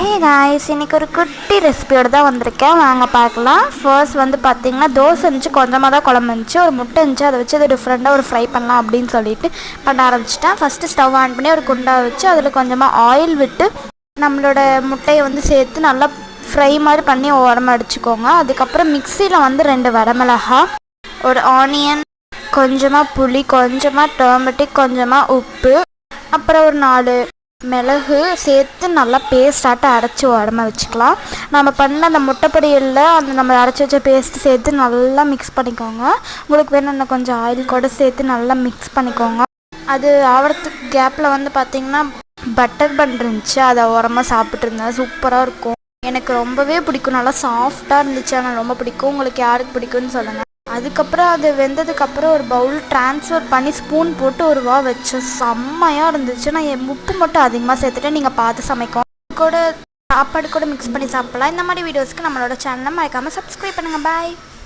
Hey guys, இன்றைக்கி ஒரு குட்டி ரெசிபியோடு தான் வந்திருக்கேன். வாங்க பார்க்கலாம். ஃபர்ஸ்ட் வந்து பார்த்திங்கன்னா தோசை இருந்துச்சு, கொஞ்சமாக தான் குழம்பு இருந்துச்சு, ஒரு முட்டை இருந்துச்சு. அதை வச்சு அதை டிஃப்ரெண்ட்டாக ஒரு ஃப்ரை பண்ணலாம் அப்படின்னு சொல்லிட்டு பண்ண ஆரம்பிச்சிட்டேன். ஃபஸ்ட்டு ஸ்டவ் ஆன் பண்ணி ஒரு குண்டா வச்சு அதில் கொஞ்சமாக ஆயில் விட்டு நம்மளோட முட்டையை வந்து சேர்த்து நல்லா ஃப்ரை மாதிரி பண்ணி உரமா அடிச்சுக்கோங்க. அதுக்கப்புறம் மிக்சியில் வந்து 2 வரமிளகா, ஒரு ஆனியன், கொஞ்சமாக புளி, கொஞ்சமாக டர்மரிக், கொஞ்சமாக உப்பு, அப்புறம் ஒரு 4 மிளகு சேர்த்து நல்லா பேஸ்டாட்ட அரைச்சி உரமா வச்சுக்கலாம். நம்ம பண்ண அந்த முட்டைப்பொடியில் அந்த நம்ம அரைச்சி வச்ச பேஸ்ட்டு சேர்த்து நல்லா மிக்ஸ் பண்ணிக்கோங்க. உங்களுக்கு வேணும்னா கொஞ்சம் ஆயில் கூட சேர்த்து நல்லா மிக்ஸ் பண்ணிக்கோங்க. அது ஆகிறதுக்கு கேப்பில் வந்து பார்த்திங்கன்னா பட்டர் பன் இருந்துச்சு, அதை உரமாக சாப்பிட்டு இருந்தேன். சூப்பராக இருக்கும், எனக்கு ரொம்பவே பிடிக்கும். நல்லா சாஃப்டாக இருந்துச்சு, எனக்கு ரொம்ப பிடிக்கும். உங்களுக்கு யாருக்கு பிடிக்கும்னு சொல்லுங்கள். அதுக்கப்புறம் அது வெந்ததுக்கப்புறம் ஒரு பவுல் ட்ரான்ஸ்ஃபர் பண்ணி ஸ்பூன் போட்டு ஒரு வச்சேன். செம்மையாக இருந்துச்சு. நான் என் உப்பு மட்டும் அதிகமாக சேர்த்துட்டு நீங்கள் பார்த்து சமைக்கும் கூட சாப்பாடு கூட மிக்ஸ் பண்ணி சாப்பிட்லாம். இந்த மாதிரி வீடியோஸ்க்கு நம்மளோட சேனலை மறக்காமல் சப்ஸ்கிரைப் பண்ணுங்கள். பாய்.